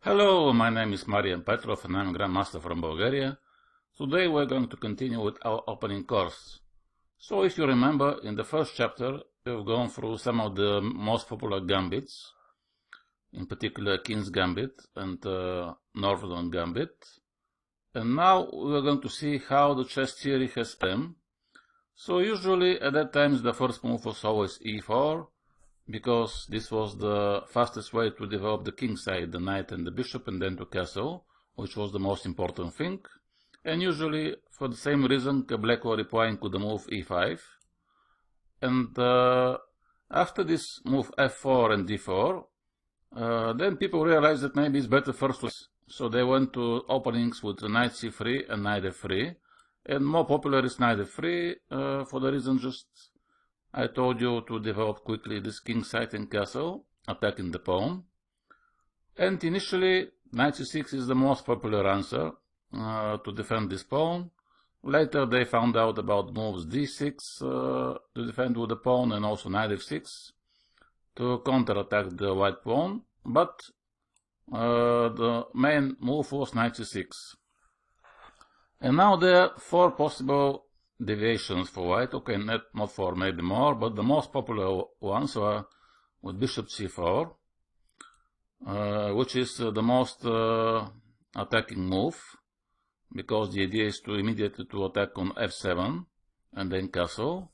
Hello, my name is Marian Petrov and I'm a Grandmaster from Bulgaria. Today we're going to continue with our opening course. So if you remember, in the first chapter we've gone through some of the most popular gambits, in particular King's Gambit and Northern Gambit. And now we're going to see how the chess theory has them. So usually at that time the first move was always e4, because this was the fastest way to develop the king side, the knight and the bishop, and then to castle, which was the most important thing. And usually, for the same reason, black were replying to the move e5. And after this move f4 and d4, then people realized that maybe it's better first to... So they went to openings with the knight c3 and knight f3. And more popular is knight f3, for the reason just I told you, to develop quickly this king side and castle, attacking the pawn. And initially, knight c6 is the most popular answer to defend this pawn. Later they found out about moves d6 to defend with the pawn, and also knight f6 to counterattack the white pawn. But the main move was knight c6. And now there are four possible deviations for white. Okay, not four, maybe more, but the most popular ones are with bishop c4, which is the most attacking move, because the idea is to immediately to attack on f7 and then castle.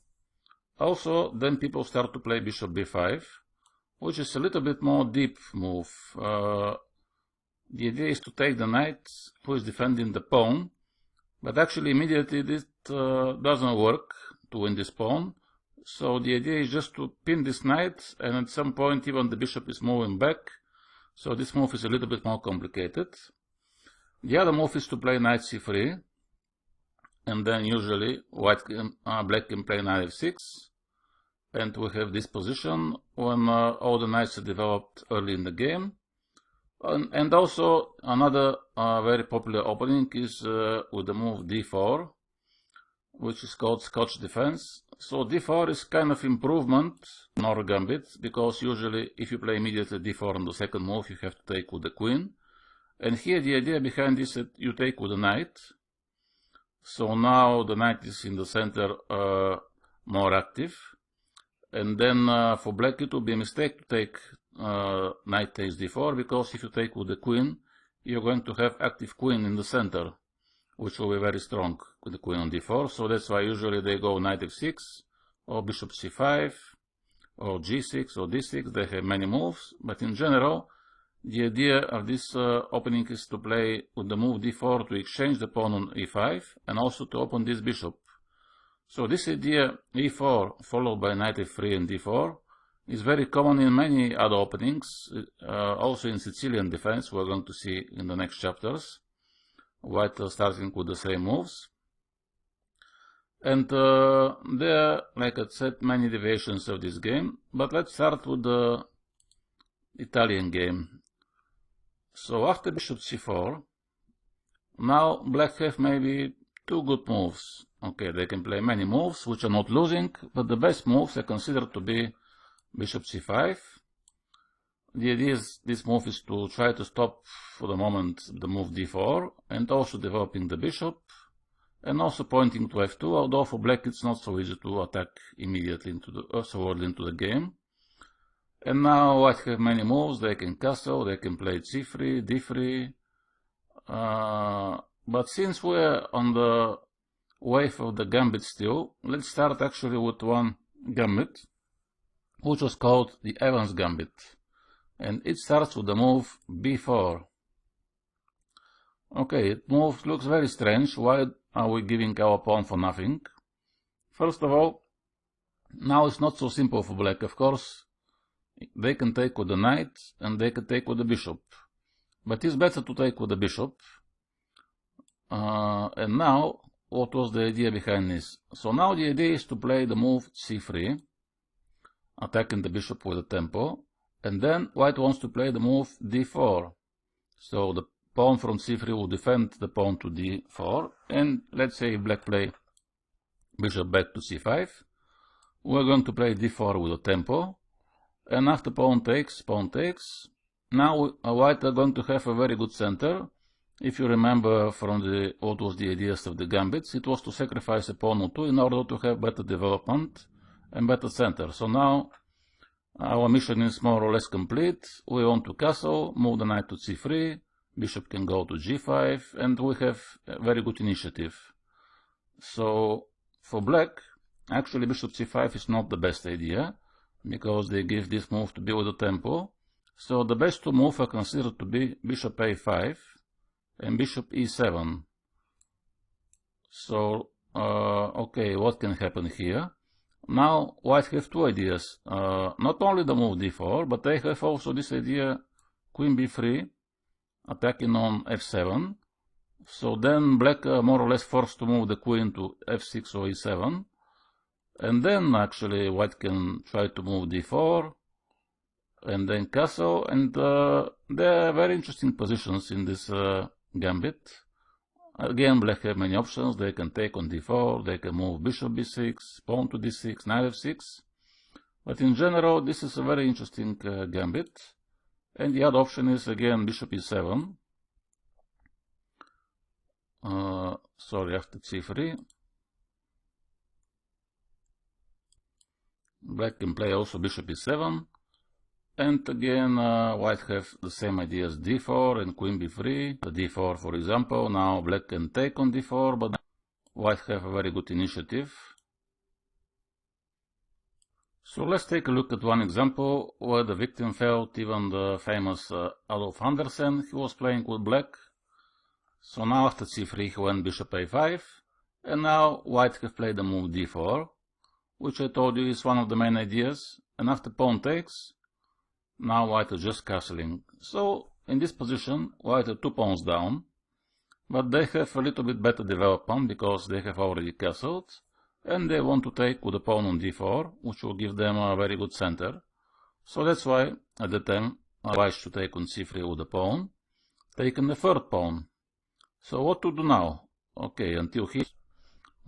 Also, then people start to play bishop b5, which is a little bit more deep move. The idea is to take the knight who is defending the pawn, but actually immediately this doesn't work to win this pawn. So the idea is just to pin this knight, and at some point even the bishop is moving back. So this move is a little bit more complicated. The other move is to play knight c3, and then usually black can play knight f6, and we have this position when all the knights are developed early in the game. And also another very popular opening is with the move d4, which is called Scotch defense. So d4 is kind of improvement in our gambit, because usually if you play immediately d4 on the second move, you have to take with the queen. And here the idea behind this is that you take with the knight. So now the knight is in the center, more active. And then for black it would be a mistake to take knight takes d4, because if you take with the queen, you're going to have active queen in the center, which will be very strong with the queen on d4. So that's why usually they go knight f6, or bishop c5, or g6, or d6. They have many moves, but in general, the idea of this opening is to play with the move d4 to exchange the pawn on e5, and also to open this bishop. So this idea, e4 followed by knight f3 and d4, is very common in many other openings, also in Sicilian defense, we're going to see in the next chapters. White starting with the same moves. And there are, like I said, many deviations of this game, but let's start with the Italian game. So after bishop c4, now black have maybe two good moves. Okay, they can play many moves which are not losing, but the best moves are considered to be bishop c5. The idea is this move is to try to stop for the moment the move d4, and also developing the bishop, and also pointing to f2, although for black it's not so easy to attack immediately into the so early into the game. And now white have many moves. They can castle, they can play c3, d3, but since we're on the wave of the gambit still, let's start actually with one gambit, which was called the Evans Gambit. And it starts with the move b4. Okay, it looks very strange. Why are we giving our pawn for nothing? First of all, now it's not so simple for black. Of course, they can take with the knight, and they can take with the bishop. But it's better to take with the bishop. And now, what was the idea behind this? So now the idea is to play the move c3, attacking the bishop with the tempo, and then white wants to play the move d4. So the pawn from c3 will defend the pawn to d4, and let's say black play bishop back to c5. We're going to play d4 with a tempo, and after pawn takes, Now white are going to have a very good center. If you remember from what was the ideas of the gambits, it was to sacrifice a pawn or two in order to have better development and better center. So now our mission is more or less complete. We want to castle, move the knight to c3, bishop can go to g5, and we have a very good initiative. So for black, actually bishop c5 is not the best idea, because they give this move to be with the tempo. So the best two moves are considered to be bishop a5 and bishop e7. So, okay, what can happen here? Now white have two ideas. Not only the move d4, but they have also this idea queen b3, attacking on f7. So then black are more or less forced to move the queen to f6 or e7. And then actually white can try to move d4 and then castle, and there are very interesting positions in this gambit. Again, black have many options. They can take on d4, they can move bishop b6, pawn to d6, knight f6. But in general, this is a very interesting gambit. And the other option is again bishop e7. Sorry, after c3. Black can play also bishop e7. And again, white have the same ideas, d4 and queen b3. The d4, for example, now black can take on d4, but white have a very good initiative. So let's take a look at one example where the victim felt even the famous Adolf Andersen. He was playing with black. So now after c3 he went bishop a5, and now white have played the move d4, which I told you is one of the main ideas. And after pawn takes, now white is just castling. So in this position, white are 2 pawns down, but they have a little bit better development because they have already castled, and they want to take with a pawn on d4, which will give them a very good center. So that's why at the time white should take on c3 with a pawn, taking the third pawn. So what to do now? Okay, until here,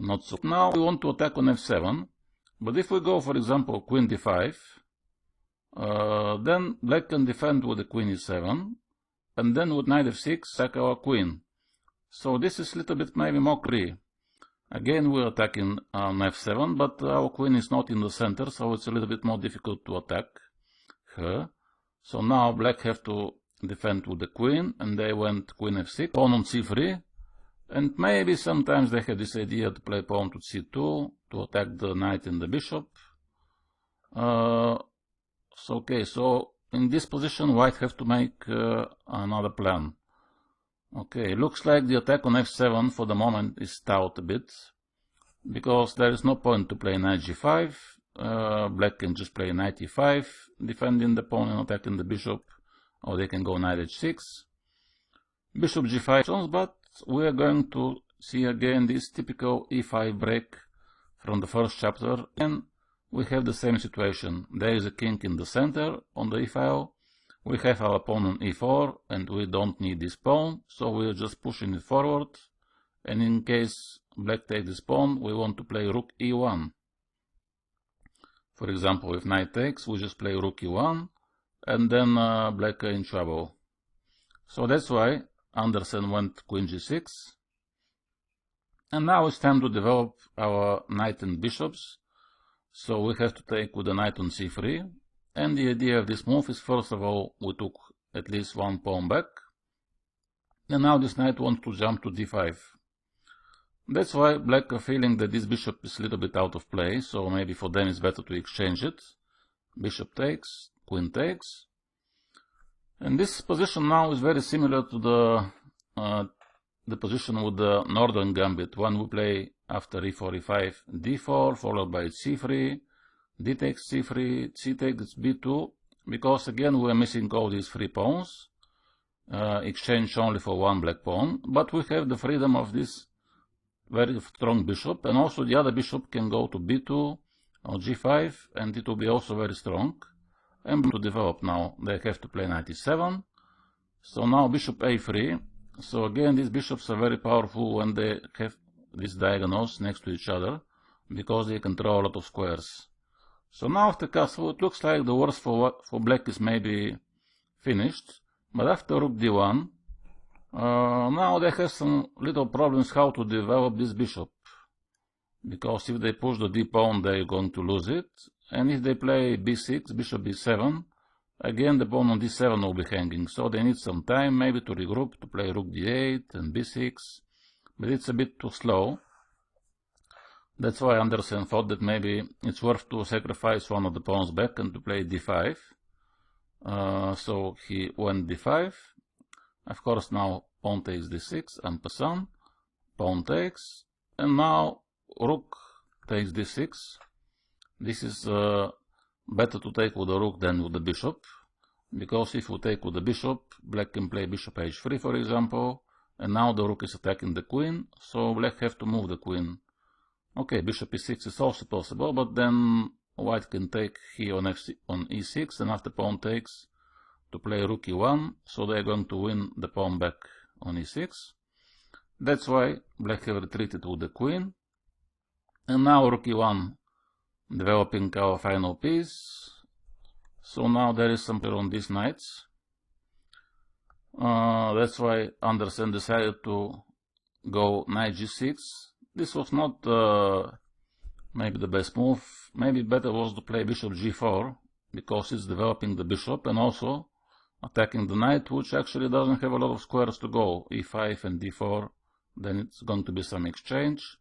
not so. Now we want to attack on f7, but if we go, for example, queen d5, then black can defend with the queen e7, and then with knight f6 attack our queen. So this is a little bit maybe more clear. Again we're attacking on f7, but our queen is not in the center, so it's a little bit more difficult to attack her. So now black have to defend with the queen, and they went queen f6, pawn on c3, and maybe sometimes they have this idea to play pawn to c2 to attack the knight and the bishop. Okay, so in this position white have to make another plan. Okay, looks like the attack on f7 for the moment is stalled a bit, because there is no point to play knight g5. Black can just play knight e5, defending the pawn and attacking the bishop, or they can go knight h6, bishop g5, but we are going to see again this typical e5 break from the first chapter, and we have the same situation. There is a king in the center on the e-file. We have our pawn on e4, and we don't need this pawn, so we are just pushing it forward. And in case black takes this pawn, we want to play rook e1. For example, if knight takes, we just play rook e1, and then black are in trouble. So that's why Andersen went queen g6. And now it's time to develop our knight and bishops. So we have to take with the knight on c3, and the idea of this move is, first of all, we took at least one pawn back, and now this knight wants to jump to d5. That's why black are feeling that this bishop is a little bit out of play, so maybe for them it's better to exchange it. Bishop takes, queen takes, and this position now is very similar to the position with the northern gambit, when we play after e4, e5, d4, followed by c3, d takes c3, c takes b2, because again we are missing all these 3 pawns, exchange only for one black pawn, but we have the freedom of this very strong bishop, and also the other bishop can go to b2 or g5, and it will be also very strong. And to develop now, they have to play knight e7, so now bishop a3. So again, these bishops are very powerful when they have these diagonals next to each other, because they control a lot of squares. So now after castle, it looks like the worst for black is maybe finished. But after rook d1, now they have some little problems how to develop this bishop. Because if they push the d pawn, they're going to lose it. And if they play b6, bishop b7, again the pawn on d7 will be hanging. So they need some time maybe to regroup, to play rook d8 and b6. But it's a bit too slow. That's why Andersen thought that maybe it's worth to sacrifice one of the pawns back and to play d5. So he went d5. Of course, now pawn takes d6, en passant. Pawn takes. And now rook takes d6. This is better to take with the rook than with the bishop. Because if you take with the bishop, black can play bishop h3, for example. And now the rook is attacking the queen. So black have to move the queen. Okay, bishop e6 is also possible, but then white can take here on e6, and after pawn takes to play rook e1, so they're going to win the pawn back on e6. That's why black have retreated with the queen. And now rook e1 developing our final piece. So now there is some pressure on these knights. That's why Andersen decided to go knight g6. This was not maybe the best move. Maybe better was to play bishop g4, because it's developing the bishop and also attacking the knight, which actually doesn't have a lot of squares to go. e5 and d4, then it's going to be some exchange.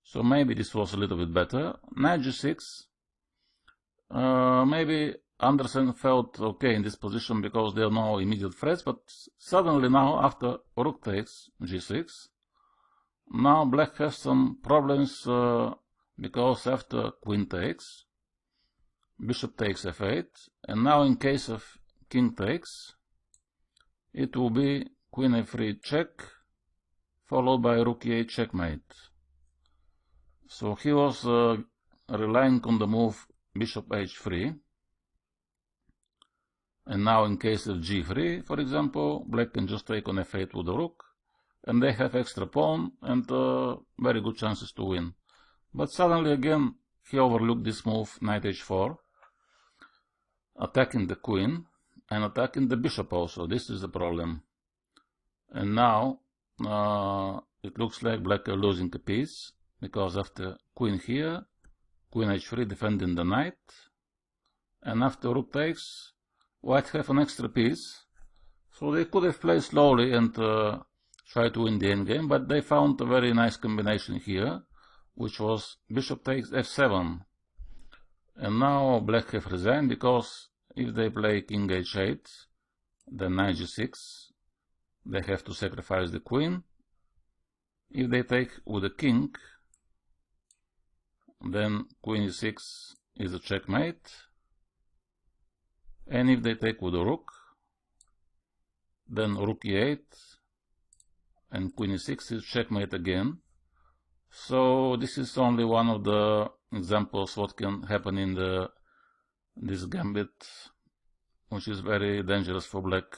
So maybe this was a little bit better. Knight g6. Maybe Andersen felt okay in this position because there are no immediate threats, but suddenly now, after rook takes g6, now black has some problems because after queen takes, bishop takes f8, and now in case of king takes, it will be queen f3 check, followed by rook e8 checkmate. So he was relying on the move bishop h3, and now in case of g3, for example, black can just take on f8 with the rook, and they have extra pawn and very good chances to win. But suddenly again he overlooked this move, knight h4, attacking the queen and attacking the bishop also. This is the problem. And now it looks like black are losing a piece, because after queen here, queen h3 defending the knight, and after rook takes, white have an extra piece. So they could have played slowly and try to win the endgame, but they found a very nice combination here, which was bishop takes f7. And now black have resigned, because if they play king h8, then knight g6, they have to sacrifice the queen. If they take with the king, then queen e6 is a checkmate. And if they take with the rook, then rook e8 and queen e6 is checkmate again. So this is only one of the examples what can happen in this gambit, which is very dangerous for black.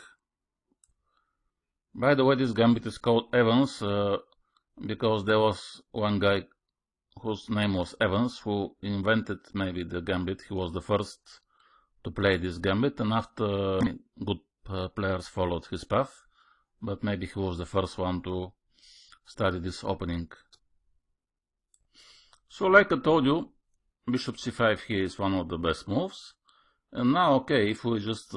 By the way, this gambit is called Evans because there was one guy whose name was Evans who invented maybe the gambit. He was the first to play this gambit, and after good players followed his path, but maybe he was the first one to study this opening. So like I told you, bishop c5 here is one of the best moves. And now, okay, if we just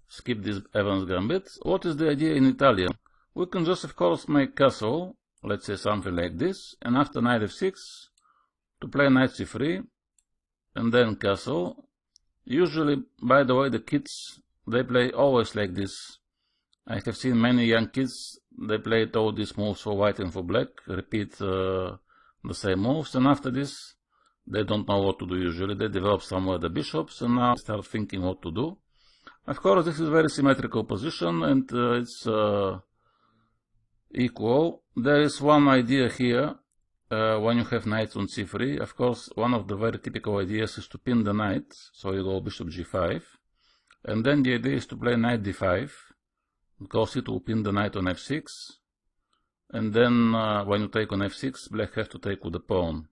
skip this Evans gambit, what is the idea in Italian? We can just, of course, make castle, let's say something like this, and after knight f6, to play knight c3, and then castle. Usually, by the way, the kids, they play always like this. I have seen many young kids, they played all these moves for white and for black, repeat the same moves, and after this, they don't know what to do usually. They develop somewhere the bishops, and now start thinking what to do. Of course, this is a very symmetrical position, and it's equal. There is one idea here, when you have knights on c3. Of course, one of the very typical ideas is to pin the knight, so you go bishop g5, and then the idea is to play knight d5, because it will pin the knight on f6, and then when you take on f6, black have to take with the pawn.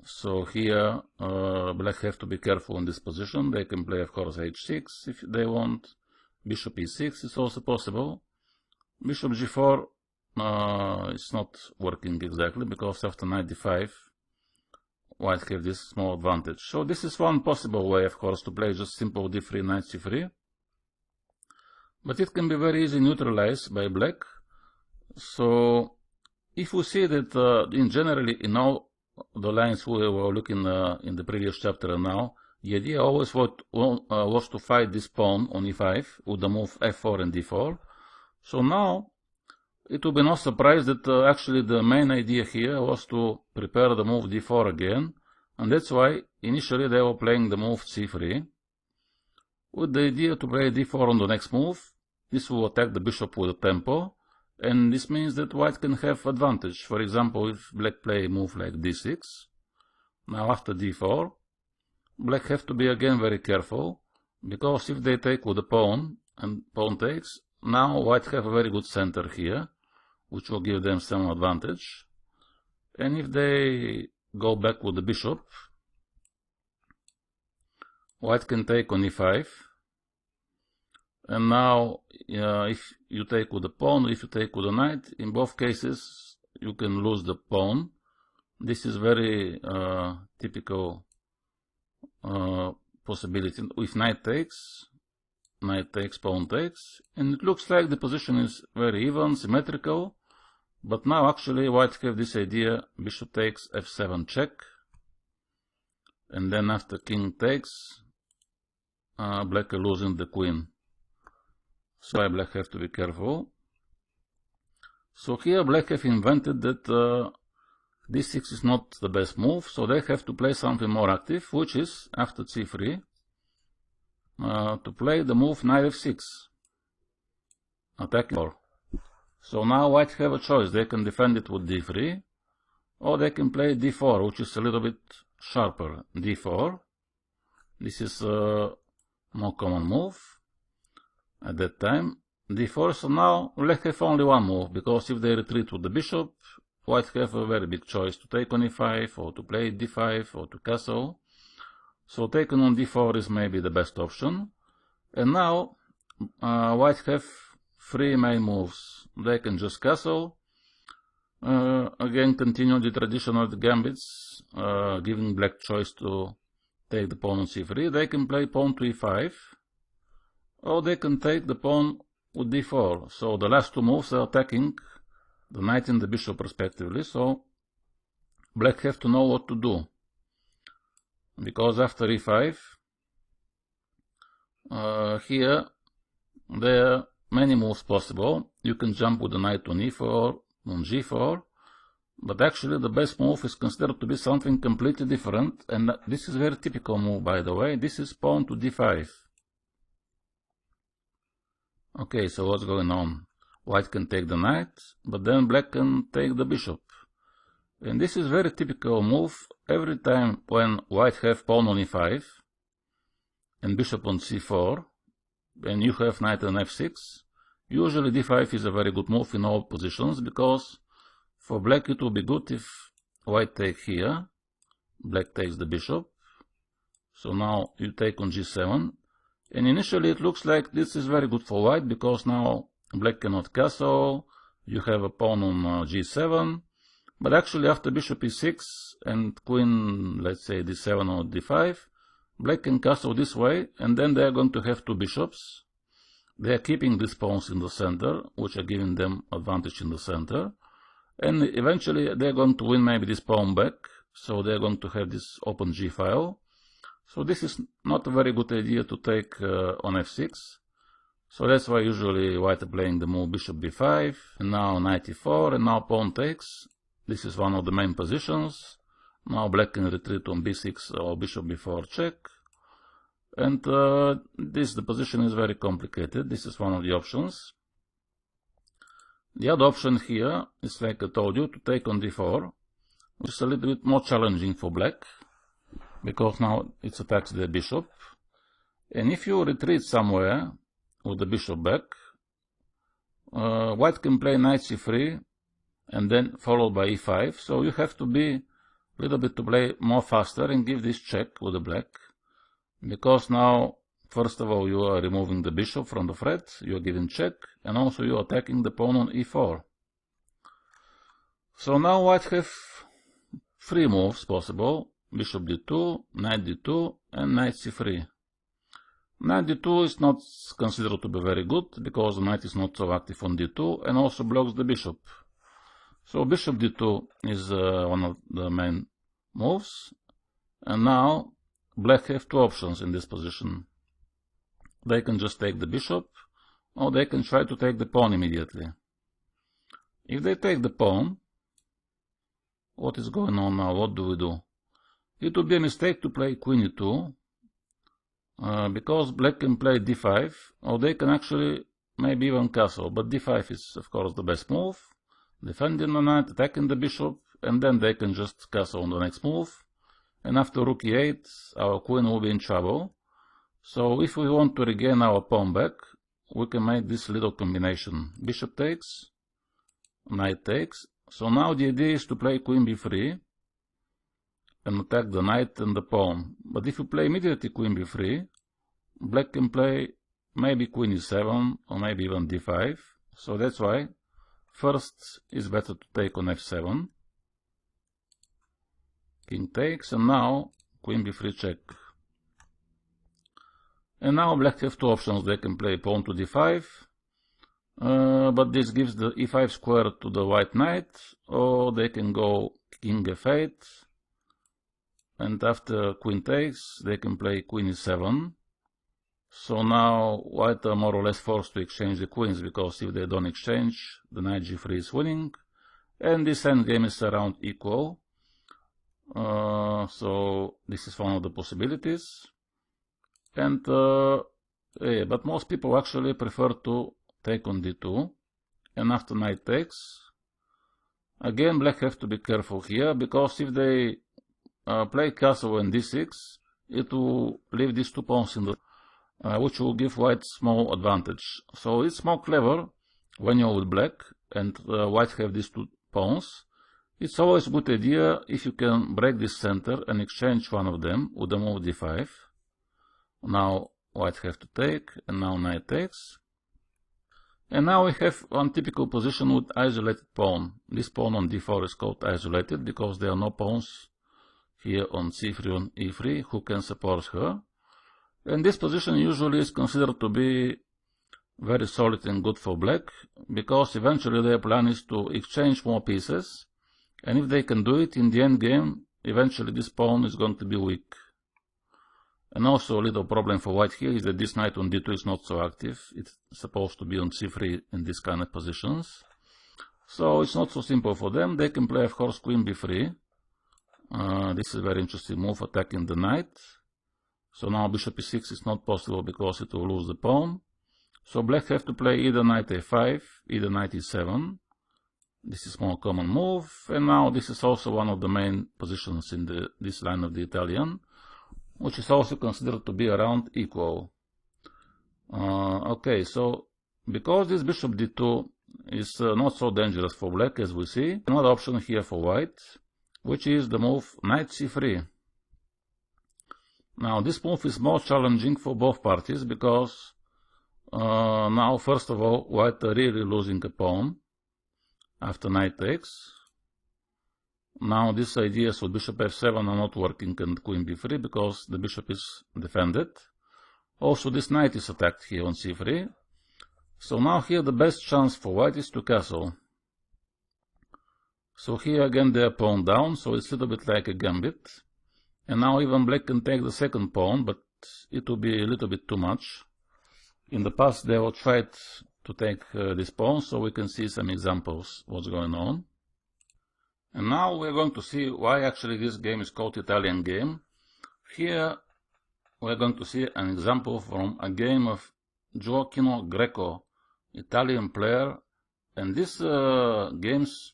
So here black have to be careful in this position. They can play, of course, h6 if they want. Bishop e6 is also possible. Bishop g4 is not working exactly, because after knight d5 white have this small advantage. So this is one possible way, of course, to play just simple d3, knight c3. But it can be very easily neutralized by black. So if we see that in generally in all the lines we were looking in the previous chapter and now, the idea always was to fight this pawn on e5 with the move f4 and d4. So now it will be no surprise that actually the main idea here was to prepare the move d4 again, and that's why initially they were playing the move c3 with the idea to play d4 on the next move. This will attack the bishop with a tempo, and this means that white can have advantage. For example, if black play a move like d6, now after d4, black have to be again very careful, because if they take with the pawn and pawn takes, now white have a very good center here, which will give them some advantage. And if they go back with the bishop, white can take on e5. And now, if you take with the pawn, if you take with the knight, in both cases, you can lose the pawn. This is very typical possibility. If knight takes, pawn takes, and it looks like the position is very even, symmetrical. But now actually white have this idea, bishop takes, f7 check, and then after king takes, black are losing the queen. So black have to be careful. So here black have invented that d6 is not the best move, so they have to play something more active, which is, after c3, to play the move knight f6, attacking. So now white have a choice. They can defend it with d3, or they can play d4, which is a little bit sharper. d4. This is a more common move at that time. d4, so now black have only one move, because if they retreat with the bishop, white have a very big choice to take on e5, or to play d5, or to castle. So taking on d4 is maybe the best option. And now white have three main moves. They can just castle, again continue the traditional gambits, giving black choice to take the pawn on c3. They can play pawn to e5, or they can take the pawn with d4. So the last two moves are attacking the knight and the bishop respectively, so black have to know what to do. Because after e5, here there are many moves possible. You can jump with the knight on e4, on g4, but actually the best move is considered to be something completely different, and this is a very typical move, by the way. This is pawn to d5. Okay, so what's going on? White can take the knight, but then black can take the bishop. And this is very typical move every time when white have pawn on e5 and bishop on c4, and you have knight on f6. Usually d5 is a very good move in all positions, because for black it will be good if white take here, black takes the bishop. So now you take on g7, and initially it looks like this is very good for white, because now black cannot castle, you have a pawn on g7, but actually after bishop e6 and queen, let's say d7 or d5, black can castle this way, and then they are going to have two bishops. They are keeping these pawns in the center, which are giving them advantage in the center, and eventually they are going to win maybe this pawn back, so they are going to have this open g file. So this is not a very good idea to take on f6. So that's why usually white are playing the move bishop b5, and now knight e4, and now pawn takes. This is one of the main positions. Now black can retreat on b6 or bishop b4 check. And the position is very complicated. This is one of the options. The other option here is, like I told you, to take on d4, which is a little bit more challenging for black, because now it attacks the bishop. And if you retreat somewhere with the bishop back, white can play knight c3, and then followed by e5. So you have to be little bit to play more faster and give this check with the black, because now, first of all, you are removing the bishop from the thread, you are giving check, and also you are attacking the pawn on e4. So now white have 3 moves possible: bishop d2, knight d2, and knight c3. Knight d2 is not considered to be very good, because the knight is not so active on d2, and also blocks the bishop. So bishop d2 is one of the main moves, and now black have 2 options in this position. They can just take the bishop, or they can try to take the pawn immediately. If they take the pawn, what is going on now? What do we do? It would be a mistake to play queen e2, because black can play d5, or they can actually maybe even castle, but d5 is of course the best move, defending the knight, attacking the bishop, and then they can just castle on the next move, and after rook e8 our queen will be in trouble. So if we want to regain our pawn back, we can make this little combination: bishop takes, knight takes. So now the idea is to play queen b3 and attack the knight and the pawn. But if you play immediately queen b3, black can play maybe queen e7 or maybe even d5. So that's why first is better to take on f7. King takes, and now queen b3 check. And now black have 2 options. They can play pawn to d5, but this gives the e5 square to the white knight, or they can go king f8, and after queen takes, they can play queen e7. So now white are more or less forced to exchange the queens, because if they don't exchange, the knight g3 is winning, and this endgame is around equal. So this is one of the possibilities. And but most people actually prefer to take on d2, and after knight takes, again black have to be careful here, because if they play castle and d6, it will leave these 2 pawns in the which will give white small advantage. So it's more clever when you're with black and white have these 2 pawns. It's always a good idea if you can break this center and exchange one of them with the move d5. Now white have to take, and now knight takes. And now we have one typical position with isolated pawn. This pawn on d4 is called isolated, because there are no pawns here on c3 and e3 who can support her. And this position usually is considered to be very solid and good for black, because eventually their plan is to exchange more pieces, and if they can do it in the end game, eventually this pawn is going to be weak. And also a little problem for white here is that this knight on d2 is not so active. It's supposed to be on c3 in this kind of positions. So it's not so simple for them. They can play, of course, queen b3. This is a very interesting move, attacking the knight. So now bishop e6 is not possible, because it will lose the pawn. So black have to play either knight a5, either knight e7. This is more common move. And now this is also one of the main positions in this line of the Italian, which is also considered to be around equal. Okay, so because this bishop d2 is not so dangerous for black, as we see, another option here for white, which is the move knight c3. Now this move is more challenging for both parties, because now first of all white are really losing a pawn after knight takes. Now these ideas with bishop f7 are not working, and queen b3, because the bishop is defended. Also this knight is attacked here on c3. So now here the best chance for white is to castle. So here again they are pawn down, so it's a little bit like a gambit. And now even black can take the second pawn, but it will be a little bit too much. In the past they will try to take this pawn, so we can see some examples what's going on. And now we're going to see why actually this game is called Italian game. Here we're going to see an example from a game of Gioacchino Greco, Italian player. And these games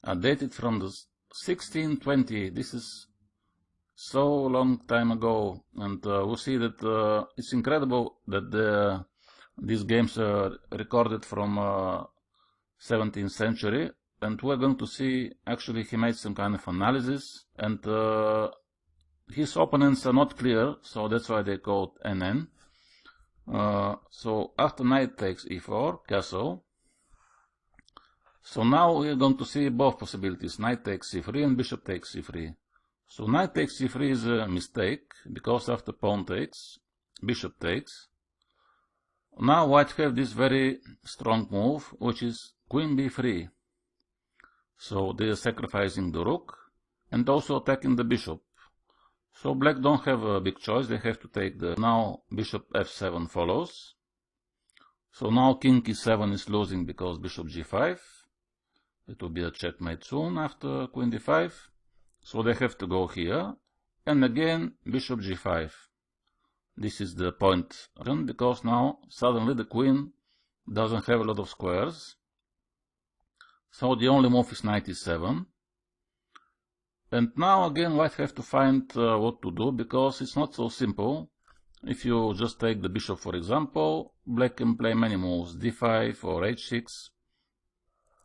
are dated from the 1620. This is so long time ago. And we'll see that it's incredible that these games are recorded from 17th century. and we're going to see actually he made some kind of analysis, and his opponents are not clear, so that's why they called NN. So after knight takes e4, castle. So now we're going to see both possibilities, knight takes c3 and bishop takes c3. So knight takes c3 is a mistake, because after pawn takes, bishop takes. Now white have this very strong move, which is queen b3. So they are sacrificing the rook, and also attacking the bishop. So black don't have a big choice, they have to take the... Now bishop f7 follows. So now king e7 is losing because bishop g5. It will be a checkmate soon after queen d5. So they have to go here. And again, bishop g5. This is the point, because now suddenly the queen doesn't have a lot of squares. So the only move is knight e7. And now again white have to find what to do, because it's not so simple. If you just take the bishop, for example, black can play many moves, d5 or h6.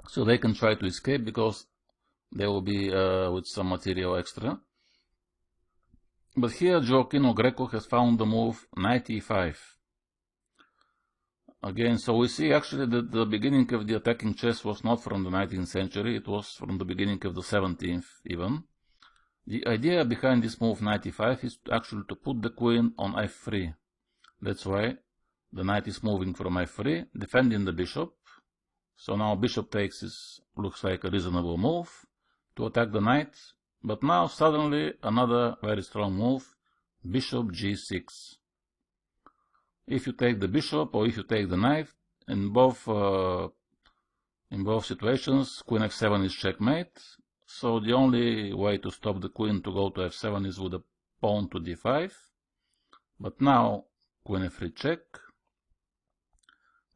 So they can try to escape, because they will be with some material extra. But here Gioacchino Greco has found the move knight e5. Again, so we see actually that the beginning of the attacking chess was not from the 19th century, it was from the beginning of the 17th even. The idea behind this move knight e5 is actually to put the queen on f3. That's why the knight is moving from f3, defending the bishop. So now bishop takes looks like a reasonable move to attack the knight. But now suddenly another very strong move, bishop g6. If you take the bishop or if you take the knight, in both situations, queen f7 is checkmate. So the only way to stop the queen to go to f7 is with a pawn to d5. But now queen f3 check.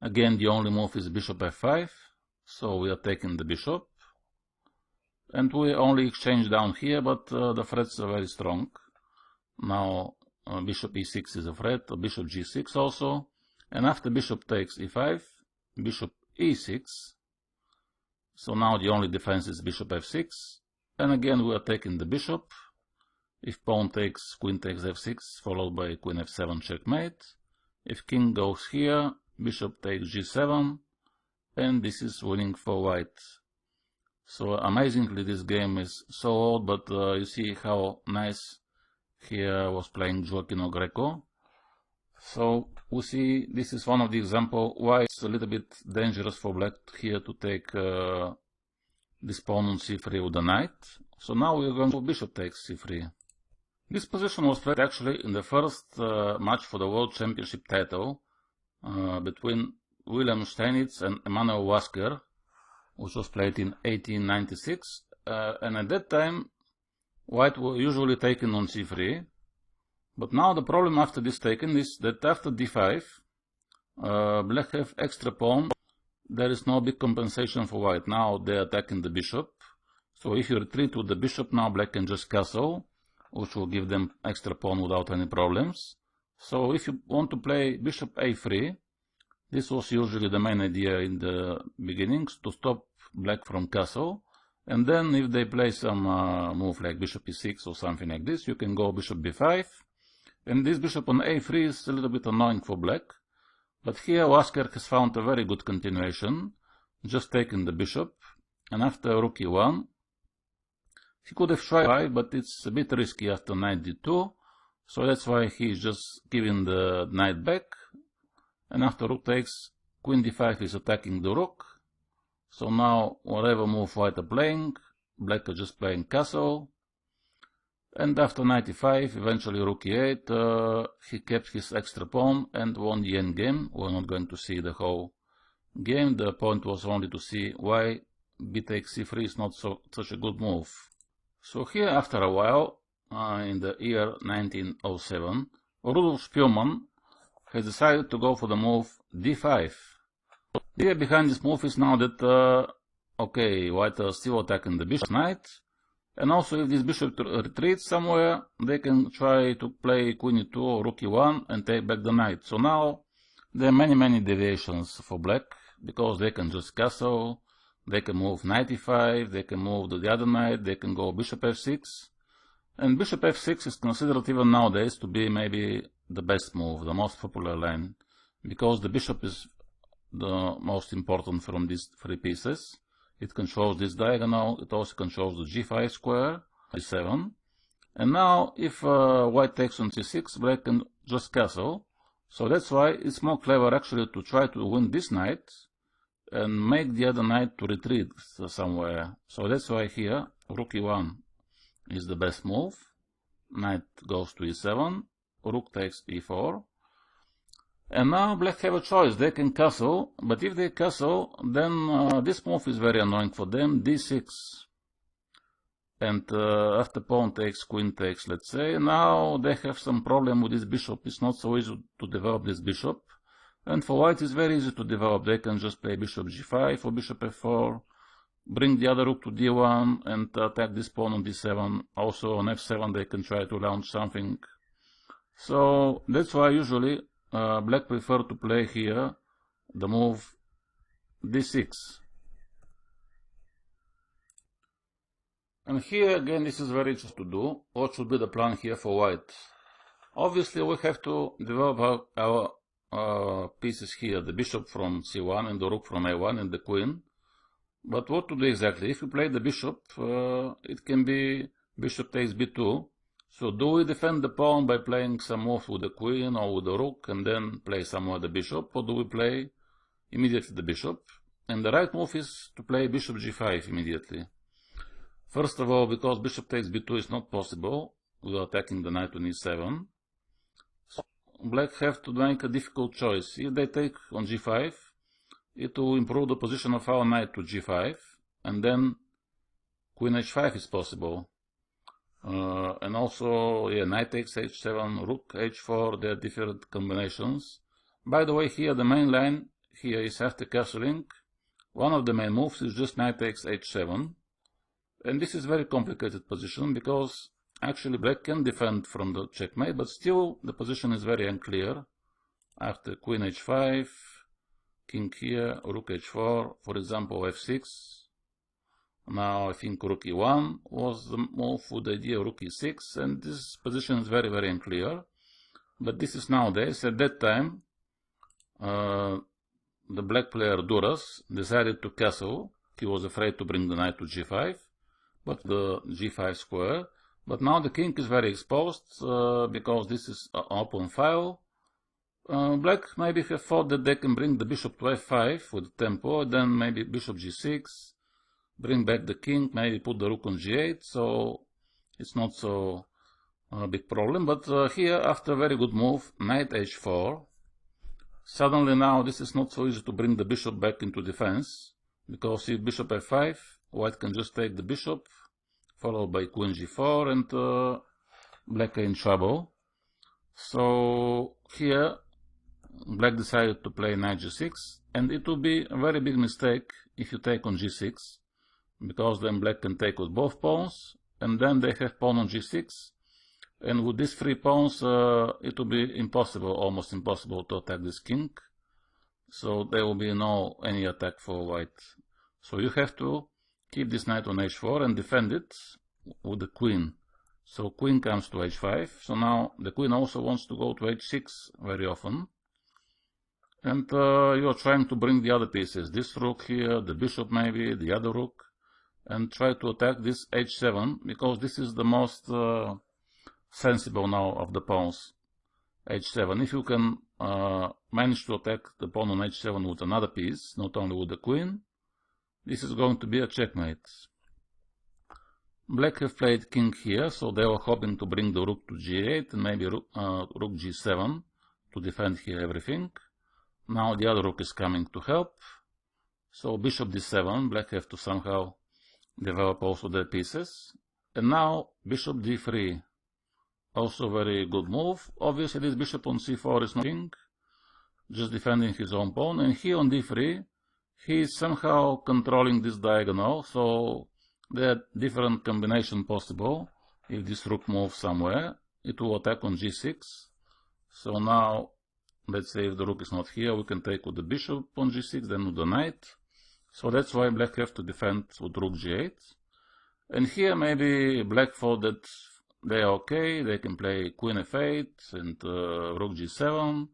Again, the only move is bishop f5. So we are taking the bishop. And we only exchange down here, but the threats are very strong. Now bishop e6 is a threat, bishop g6 also. And after bishop takes e5, bishop e6. So now the only defense is bishop f6. And again we are taking the bishop. If pawn takes, queen takes f6, followed by queen f7 checkmate. If king goes here, bishop takes g7. And this is winning for white. So amazingly this game is so old, but you see how nice here was playing Gioacchino Greco. So we see this is one of the examples why it's a little bit dangerous for black here to take this pawn on c3 with the knight. So now we are going to bishop takes c3. This position was played actually in the first match for the World Championship title between William Steinitz and Emanuel Wasker, which was played in 1896, and at that time white were usually taken on c3, but now the problem after this taken is that after d5 black have extra pawn, there is no big compensation for white. Now they are attacking the bishop, so if you retreat with the bishop, now black can just castle, which will give them extra pawn without any problems. So if you want to play bishop a3, this was usually the main idea in the beginnings, to stop black from castle. And then if they play some move like bishop e6 or something like this, you can go bishop b5. And this bishop on a3 is a little bit annoying for black. But here Wasker has found a very good continuation, just taking the bishop. And after rook e1, he could have tried, but it's a bit risky after knight d2. So that's why he's just giving the knight back. And after rook takes, queen d5 is attacking the rook. So now whatever move white are playing, black are just playing castle. And after knight e5, eventually rook e8, he kept his extra pawn and won the endgame. We're not going to see the whole game. The point was only to see why b takes c3 is not such a good move. So here after a while, in the year 1907, Rudolf Spielmann has decided to go for the move d5. The idea behind this move is now that, okay, white are still attacking the bishop knight, and also if this bishop retreats somewhere, they can try to play queen e2 or rook e1 and take back the knight. So now there are many deviations for black, because they can just castle, They can move knight e5, they can move the other knight, they can go bishop f6. And bishop f6 is considered even nowadays to be maybe the best move, the most popular line, because the bishop is the most important from these three pieces. It controls this diagonal, it also controls the g5 square, g7. And now, if white takes on c6, black can just castle. So that's why it's more clever actually to try to win this knight and make the other knight to retreat somewhere. So that's why here, rook e1 is the best move. Knight goes to e7, rook takes e4. And now black have a choice. They can castle, but if they castle, then this move is very annoying for them, d6. And after pawn takes, queen takes, let's say, now they have some problem with this bishop. It's not so easy to develop this bishop. And for white, it's very easy to develop. They can just play bishop g5 or bishop f4, bring the other rook to d1, and attack this pawn on d7. Also on f7, they can try to launch something. So that's why usually black prefer to play here the move d6. And here again, this is very easy to do. What should be the plan here for white? Obviously, we have to develop our pieces here, the bishop from c1 and the rook from a1 and the queen. But what to do exactly? If we play the bishop, it can be bishop takes b2. So do we defend the pawn by playing some move with the queen or with the rook and then play somewhere the bishop, or do we play immediately the bishop? And the right move is to play bishop g5 immediately. First of all, because bishop takes b2 is not possible without attacking the knight on e7. So black have to make a difficult choice. If they take on g5, it will improve the position of our knight to g5, and then queen h5 is possible. And also, yeah, knight takes h7, rook h4, there are different combinations. By the way, here the main line here is after castling. One of the main moves is just knight takes h7. And this is very complicated position because actually black can defend from the checkmate, but still the position is very unclear. After queen h5, king here, rook h4, for example f6. Now I think rook e1 was the move with the idea of rook e6, and this position is very, very unclear. But this is nowadays. At that time, the black player Duras decided to castle. He was afraid to bring the knight to g5, but the g5 square. But now the king is very exposed because this is an open file. Black maybe have thought that they can bring the bishop to f5 with tempo, then maybe bishop g6, bring back the king, maybe put the rook on g8, so it's not so big problem. But here, after a very good move, knight h4, suddenly now this is not so easy to bring the bishop back into defense, because if bishop f5, white can just take the bishop, followed by queen g4, and black are in trouble. So here, black decided to play knight g6, and it will be a very big mistake if you take on g6, because then black can take with both pawns, and then they have pawn on g6, and with these three pawns, it will be impossible, almost impossible to attack this king, so there will be no any attack for white. So you have to keep this knight on h4 and defend it with the queen. So queen comes to h5, so now the queen also wants to go to h6 very often. And you are trying to bring the other pieces, this rook here, the bishop maybe, the other rook, and try to attack this h7, because this is the most sensible now of the pawns, h7. If you can manage to attack the pawn on h7 with another piece, not only with the queen, this is going to be a checkmate. Black have played king here, so they were hoping to bring the rook to g8 and maybe rook g7 to defend here everything. Now the other rook is coming to help. So bishop d7, black have to somehow develop also their pieces. And now bishop d3, also very good move. Obviously this bishop on c4 is nothing, just defending his own pawn. And here on d3, he is somehow controlling this diagonal, so there are different combinations possible. If this rook moves somewhere, it will attack on g6. So now, let's say if the rook is not here, we can take with the bishop on g6, then with the knight. So that's why black have to defend with rook g8. And here maybe black thought that they are okay, they can play queen f8 and rook g7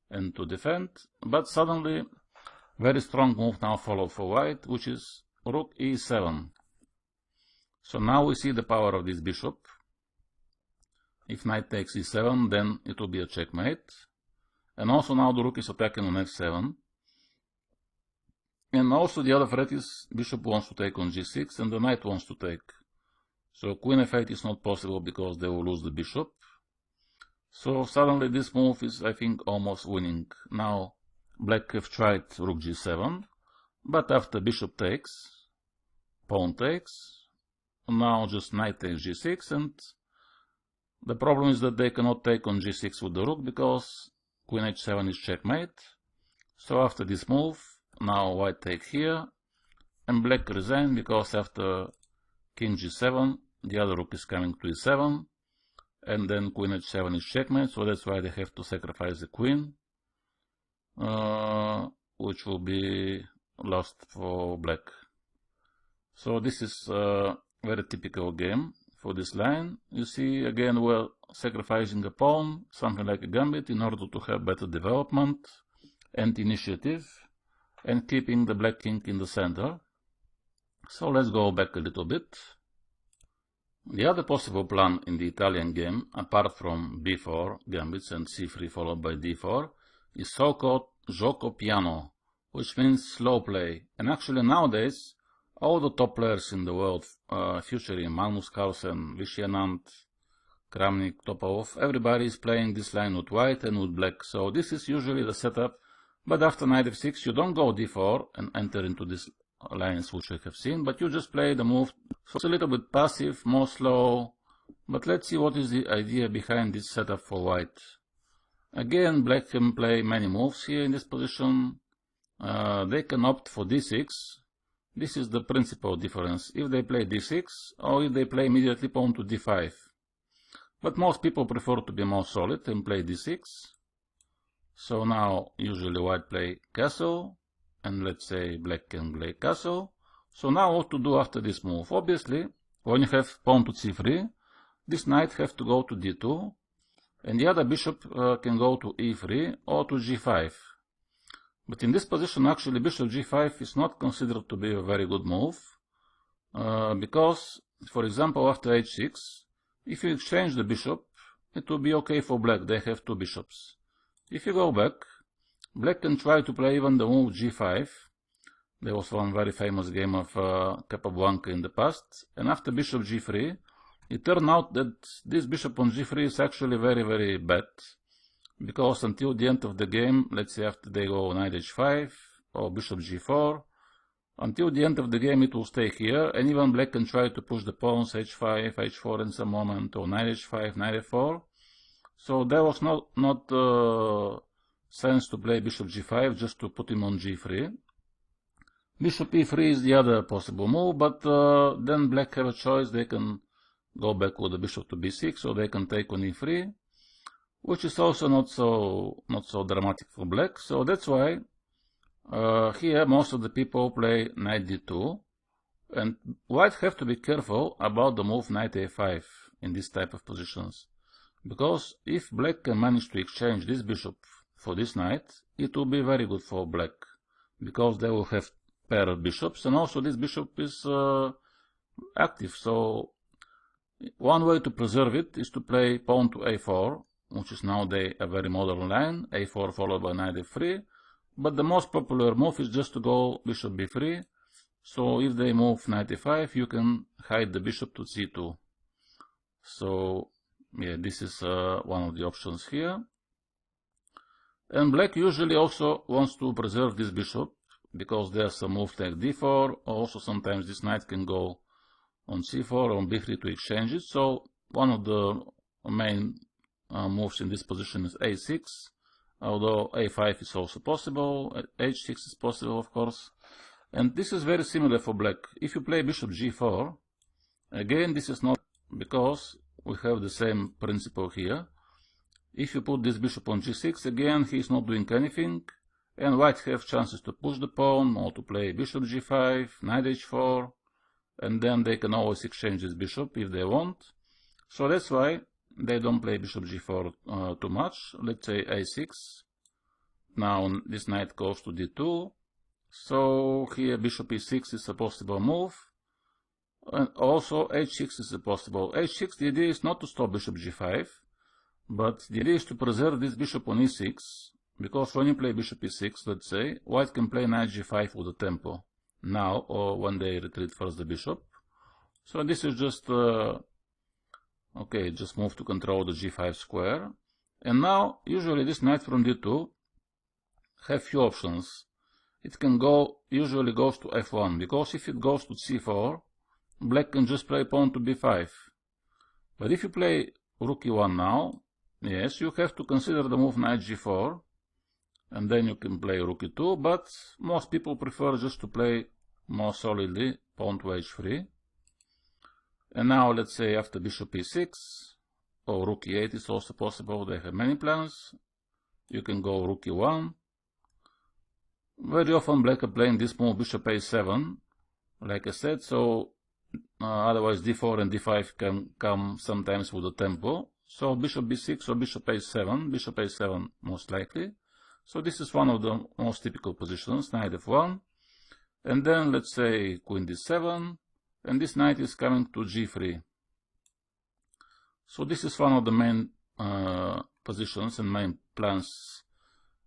and to defend. But suddenly, very strong move now followed for white, which is rook e7. So now we see the power of this bishop. If knight takes e7, then it will be a checkmate. And also now the rook is attacking on f7. And also the other threat is bishop wants to take on g6 and the knight wants to take. So queen f8 is not possible because they will lose the bishop. So suddenly this move is, I think, almost winning. Now black have tried rook g7, but after bishop takes, pawn takes, now just knight takes g6, and the problem is that they cannot take on g6 with the rook because queen h7 is checkmate. So after this move, now white take here, and black resign because after king g7, the other rook is coming to e7, and then queen h7 is checkmate, so that's why they have to sacrifice the queen, which will be lost for black. So this is a very typical game for this line. You see, again, we're sacrificing a pawn, something like a gambit, in order to have better development and initiative, and keeping the black king in the center. So let's go back a little bit. The other possible plan in the Italian game, apart from b4 gambits and c3 followed by d4, is so-called gioco piano, which means slow play. And actually nowadays, all the top players in the world, featuring Magnus Carlsen, Vishy Anand, Kramnik, Topalov, everybody is playing this line with white and with black. So this is usually the setup, but after knight f6 you don't go d4 and enter into these lines which we have seen, but you just play the move. So it's a little bit passive, more slow, but let's see what is the idea behind this setup for white. Again, black can play many moves here in this position. They can opt for d6. This is the principal difference, if they play d6 or if they play immediately pawn to d5. But most people prefer to be more solid and play d6. So now usually white play castle, and let's say black can play castle. So now what to do after this move? Obviously, when you have pawn to c3, this knight has to go to d2, and the other bishop can go to e3 or to g5. But in this position, actually, bishop g5 is not considered to be a very good move, because, for example, after h6, if you exchange the bishop, it will be okay for black. They have two bishops. If you go back, black can try to play even the move g5. There was one very famous game of Capablanca in the past, and after bishop g3, it turned out that this bishop on g3 is actually very, very bad. Because until the end of the game, let's say after they go knight h5 or bishop g4, until the end of the game it will stay here, and even black can try to push the pawns h5, h4 in some moment, or knight h5, knight f4. So there was not sense to play bishop g5 just to put him on g3. Bishop e3 is the other possible move, but then black have a choice. They can go back with the bishop to b6, or they can take on e3. Which is also not so dramatic for black. So that's why here most of the people play knight d2, and white have to be careful about the move knight a5 in this type of positions, because if black can manage to exchange this bishop for this knight, it will be very good for black, because they will have paired bishops, and also this bishop is active. So one way to preserve it is to play pawn to a4, which is nowadays a very modern line, a4 followed by knight f3, but the most popular move is just to go bishop b3, so if they move knight a5, you can hide the bishop to c2. So, yeah, this is one of the options here. And black usually also wants to preserve this bishop, because there's some move like d4, also sometimes this knight can go on c4 or on b3 to exchange it, so one of the main moves in this position is a6, although a5 is also possible, h6 is possible, of course. And this is very similar for black. If you play bishop g4, again this is not, because we have the same principle here. If you put this bishop on g6, again he is not doing anything, and white have chances to push the pawn or to play bishop g5, knight h4, and then they can always exchange this bishop if they want. So that's why they don't play bishop g4 too much. Let's say a6. Now this knight goes to d2. So here bishop e6 is a possible move. And also h6 is a possible. h6, the idea is not to stop bishop g5, but the idea is to preserve this bishop on e6, because when you play bishop e6, let's say, white can play knight g5 with the tempo, now or when they retreat first the bishop. So this is just, okay, just move to control the g5 square. And now, usually this knight from d2 have few options. It can go, usually goes to f1, because if it goes to c4, black can just play pawn to b5. But if you play rook e1 now, yes, you have to consider the move knight g4, and then you can play rook e2, but most people prefer just to play more solidly pawn to h3. And now let's say after bishop e6, or rook e8 is also possible, they have many plans. You can go rook e1. Very often black are playing this move bishop a7, like I said, so otherwise d4 and d5 can come sometimes with the tempo. So bishop b6 or bishop a7 most likely. So this is one of the most typical positions, knight f1. And then let's say queen d7, and this knight is coming to g3. So this is one of the main positions and main plans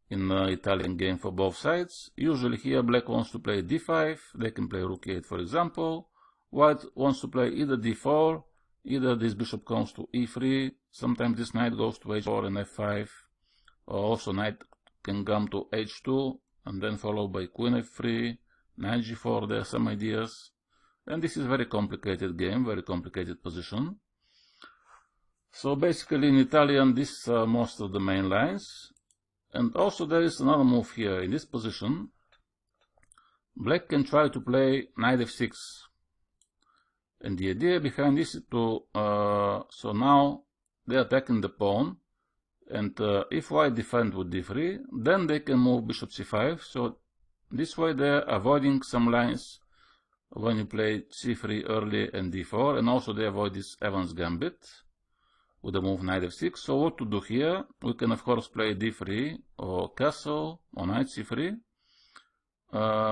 in the Italian game for both sides. Usually here black wants to play d5, they can play rook e8 for example. White wants to play either d4, either this bishop comes to e3, sometimes this knight goes to h4 and f5, or also knight can come to h2 and then followed by queen f3, knight g4, there are some ideas. And this is very complicated game, very complicated position. So basically in Italian these are most of the main lines. And also there is another move here in this position. Black can try to play knight f6. And the idea behind this is to, so now they're attacking the pawn. And if white defend with d3, then they can move bishop c5. So this way they're avoiding some lines when you play c3 early and d4. And also they avoid this Evans Gambit with the move knight f6. So what to do here? We can of course play d3 or castle or knight c3,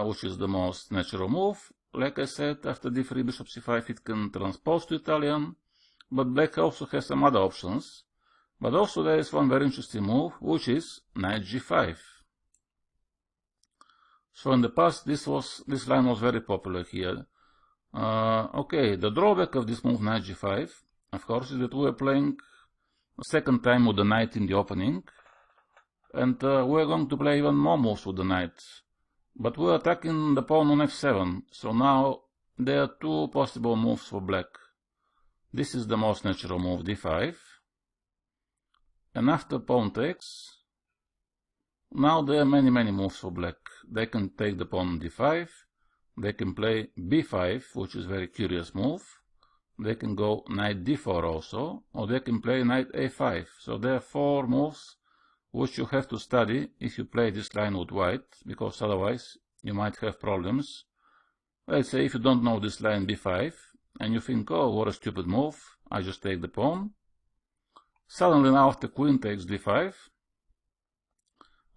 which is the most natural move. Like I said, after d3 bishop c5 it can transpose to Italian, but black also has some other options. But also there is one very interesting move, which is knight g5. So in the past this line was very popular here. Okay, the drawback of this move knight g5, of course, is that we are playing a second time with the knight in the opening, and we are going to play even more moves with the knight. But we are attacking the pawn on f7, so now there are two possible moves for black. This is the most natural move, d5. And after pawn takes, now there are many moves for black. They can take the pawn on d5, they can play b5, which is a very curious move. They can go knight d4 also, or they can play knight a5. So there are four moves which you have to study if you play this line with white, because otherwise you might have problems. Let's say if you don't know this line b5, and you think, oh, what a stupid move, I just take the pawn. Suddenly now after queen takes d5,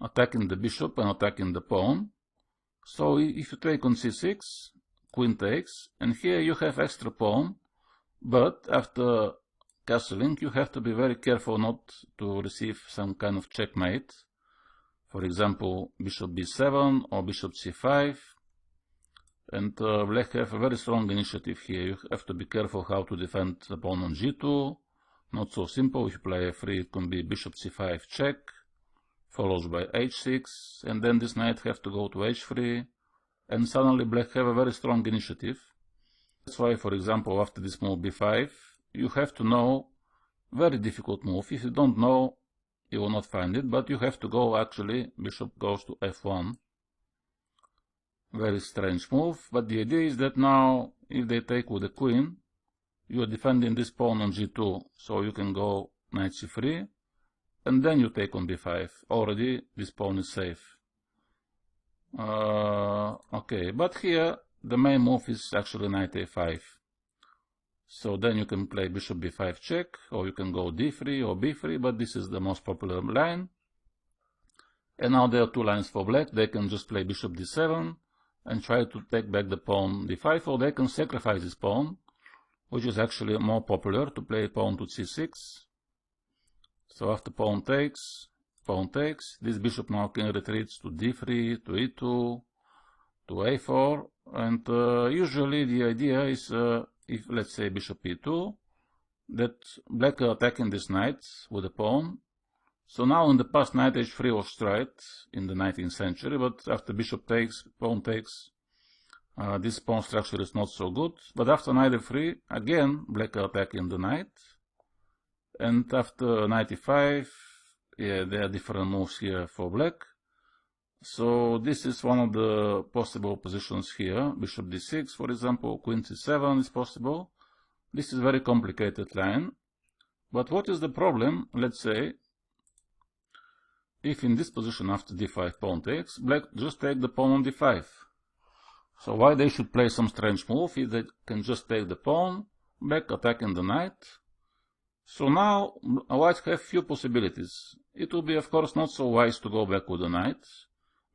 attacking the bishop and attacking the pawn. So if you take on c6, queen takes, and here you have extra pawn, but after castling you have to be very careful not to receive some kind of checkmate. For example, bishop b7 or bishop c5. And black have a very strong initiative here. You have to be careful how to defend the pawn on g2. Not so simple. If you play f3, it can be bishop c5 check, followed by h6, and then this knight have to go to h3, and suddenly black have a very strong initiative. That's why, for example, after this move b5, you have to know, very difficult move. If you don't know, you will not find it, but you have to go actually, bishop goes to f1. Very strange move, but the idea is that now, if they take with the queen, you are defending this pawn on g2, so you can go knight c3, and then you take on b5. Already, this pawn is safe. Okay, but here the main move is actually knight a5. So then you can play bishop b5 check, or you can go d3 or b3, but this is the most popular line. And now there are two lines for black. They can just play bishop d7 and try to take back the pawn d5, or they can sacrifice this pawn, which is actually more popular, to play pawn to c6. So after pawn takes, this bishop now can retreat to d3, to e2, to a4, and usually the idea is, if let's say bishop e2, that black are attacking this knight with a pawn. So now in the past, knight h3 was tried in the 19th century, but after bishop takes, pawn takes, this pawn structure is not so good. But after knight f3, again black are attacking the knight, and after knight e5, yeah, there are different moves here for black. So this is one of the possible positions here. Bishop d6, for example, queen c7 is possible. This is a very complicated line. But what is the problem? Let's say, if in this position after d5 pawn takes, black just take the pawn on d5. So why they should play some strange move if they can just take the pawn, black attacking the knight? So now white have few possibilities. It will be of course not so wise to go back with the knight,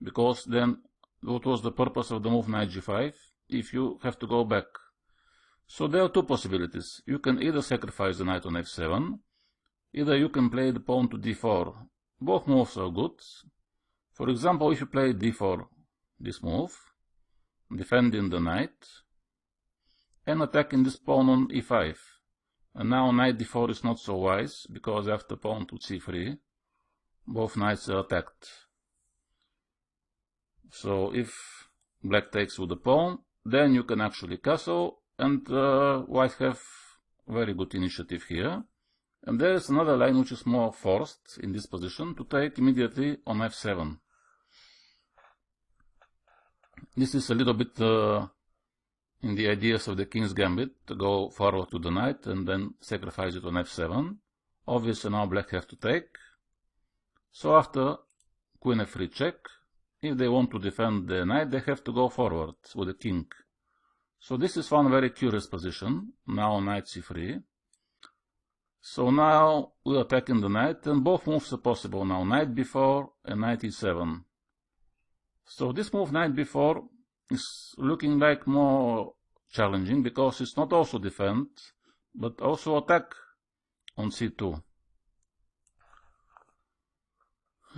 because then what was the purpose of the move knight g5 if you have to go back? So there are two possibilities. You can either sacrifice the knight on f7, either you can play the pawn to d4. Both moves are good. For example, if you play d4, this move, defending the knight, and attacking this pawn on e5. And now knight d4 is not so wise, because after pawn to c3, both knights are attacked. So if black takes with the pawn, then you can actually castle, and white have very good initiative here. And there is another line which is more forced in this position, to take immediately on f7. This is a little bit in the ideas of the King's Gambit, to go forward to the knight and then sacrifice it on f7. Obviously now black have to take. So after queen f3 check, if they want to defend the knight, they have to go forward with the king. So this is one very curious position. Now knight c3. So now we are attacking the knight, and both moves are possible now, knight b4 and knight e7. So this move knight b4 is looking like more challenging, because it's not also defend, but also attack on c2.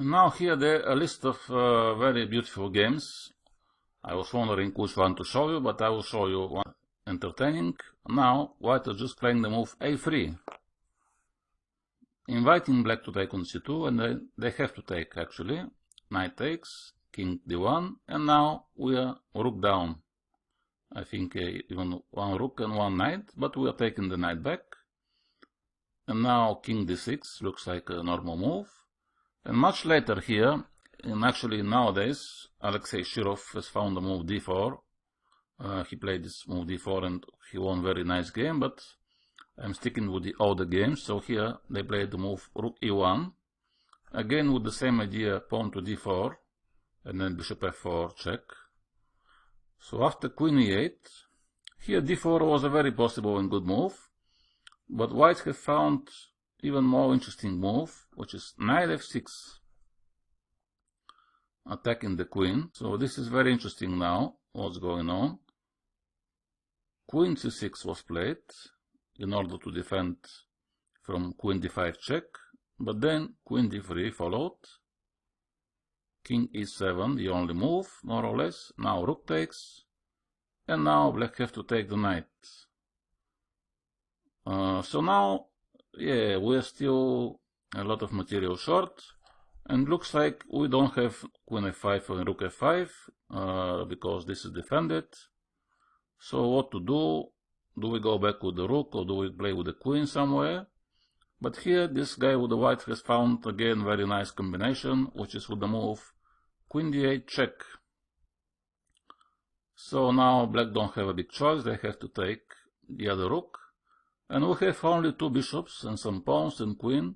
Now here there are a list of very beautiful games. I was wondering which one to show you, but I will show you one entertaining. Now white are just playing the move a3, inviting black to take on c2, and they have to take actually. Knight takes, king d1, and now we are rook down. I think even one rook and one knight, but we are taking the knight back. And now king d6 looks like a normal move. And much later here, and actually nowadays, Alexei Shirov has found the move d4. He played this move d4 and he won a very nice game, but I'm sticking with the older games. So here they played the move rook e1, again with the same idea, pawn to d4, and then bishop f4 check. So after queen e8, here d4 was a very possible and good move, but white have found even more interesting move, which is knight f6, attacking the queen. So this is very interesting now, what's going on. Queen c6 was played in order to defend from queen d5 check, but then queen d3 followed. King e7, the only move, more or less. Now rook takes, and now black have to take the knight. So now, yeah, we're still a lot of material short, and looks like we don't have queen f5 and rook f5, because this is defended. So what to do? Do we go back with the rook, or do we play with the queen somewhere? But here this guy with the white has found again very nice combination, which is with the move queen d8 check. So now black don't have a big choice, they have to take the other rook. And we have only two bishops and some pawns and queen.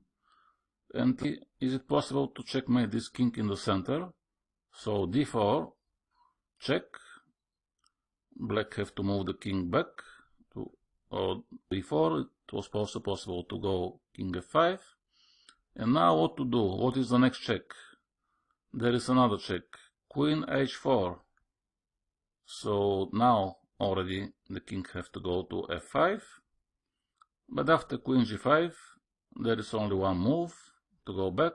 And is it possible to checkmate this king in the center? So d4, check. Black have to move the king back to b4. It was also possible to go king f5. And now what to do? What is the next check? There is another check. Queen h4. So now already the king have to go to f5. But after queen g5, there is only one move to go back.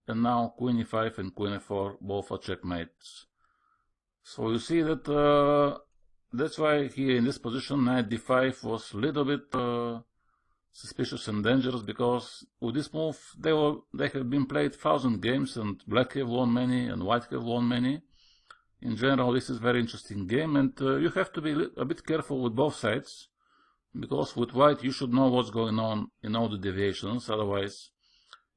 And now queen e5 and queen f4 both are checkmates. So you see that that's why here in this position knight d5 was a little bit suspicious and dangerous, because with this move they have been played 1,000 games and black have won many and white have won many. In general, this is a very interesting game, and you have to be a bit careful with both sides, because with white you should know what's going on in all the deviations, otherwise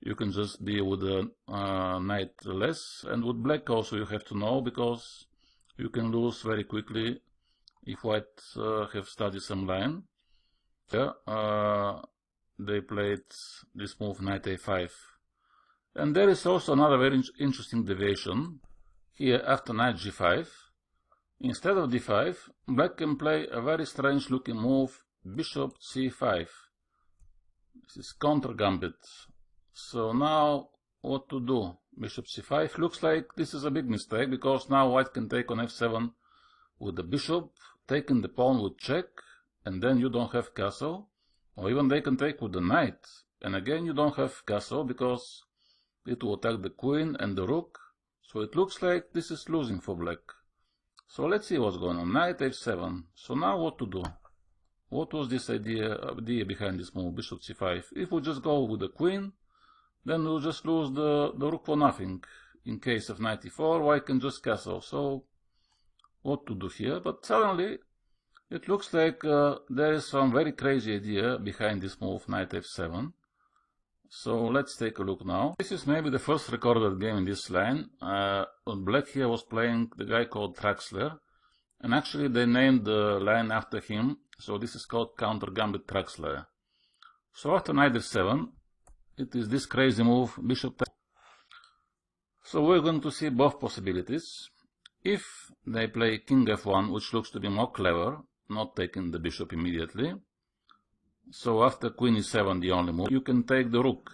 you can just be with the knight less. And with black also you have to know, because you can lose very quickly if white have studied some line. They played this move knight a5. And there is also another very interesting deviation. Here after knight g5, instead of d5, black can play a very strange looking move, bishop c5. This is counter gambit. So now what to do? Bishop c5 looks like this is a big mistake, because now white can take on f7 with the bishop, taking the pawn with check, and then you don't have castle. Or even they can take with the knight, and again you don't have castle, because it will attack the queen and the rook. So it looks like this is losing for black. So let's see what's going on. Knight f7. So now what to do? What was this idea behind this move, bishop c5? If we just go with the queen, then we'll just lose the rook for nothing. In case of knight e4, white can just castle. So what to do here? But suddenly it looks like there is some very crazy idea behind this move, knight f7. So let's take a look now. This is maybe the first recorded game in this line. Black here was playing the guy called Traxler, and actually they named the line after him. So this is called counter gambit Traxler. So after knight f7, it is this crazy move, bishop. So we're going to see both possibilities. If they play king f1, which looks to be more clever, not taking the bishop immediately. So after queen e7, the only move, you can take the rook,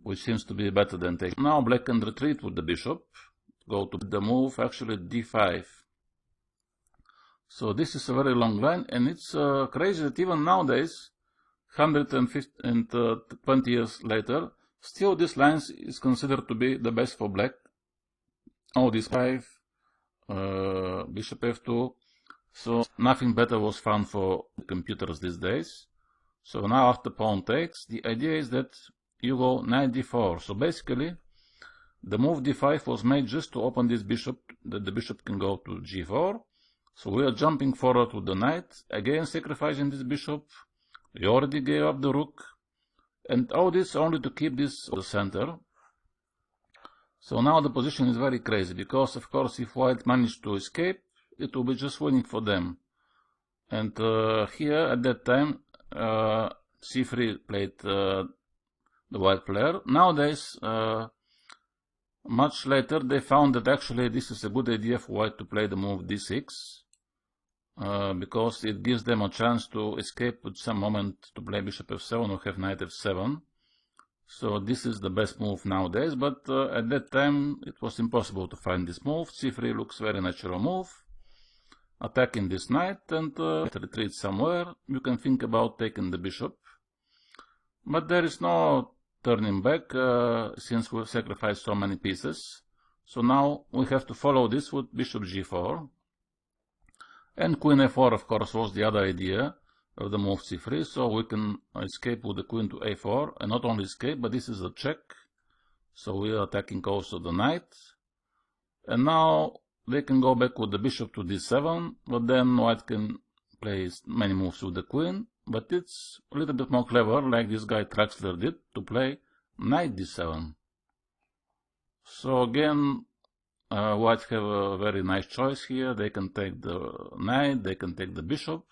which seems to be better than taking. Now black can retreat with the bishop, go to the move, actually d5. So this is a very long line, and it's crazy that even nowadays, 120 years later, still this line is considered to be the best for black. Oh, this 5, bishop f2. So nothing better was found for computers these days. So now after pawn takes, the idea is that you go knight d4. So basically, the move d5 was made just to open this bishop, that the bishop can go to g4. So we are jumping forward with the knight, again sacrificing this bishop. We already gave up the rook. And all this only to keep this the center. So now the position is very crazy, because of course if white managed to escape, it will be just winning for them. And here at that time, c3 played the white player. Nowadays, much later, they found that actually this is a good idea for white to play the move d6, because it gives them a chance to escape at some moment to play bishop f7 or have knight f7. So this is the best move nowadays, but at that time it was impossible to find this move. c3 looks very natural move. Attacking this knight and retreat somewhere. You can think about taking the bishop, but there is no turning back since we've sacrificed so many pieces. So now we have to follow this with bishop g4, and queen f4 of course was the other idea of the move c3, so we can escape with the queen to a4, and not only escape, but this is a check, so we are attacking also the knight. And now they can go back with the bishop to d7, but then white can play many moves with the queen, but it's a little bit more clever, like this guy Traxler did, to play knight d7. So again, white have a very nice choice here. They can take the knight, they can take the bishop,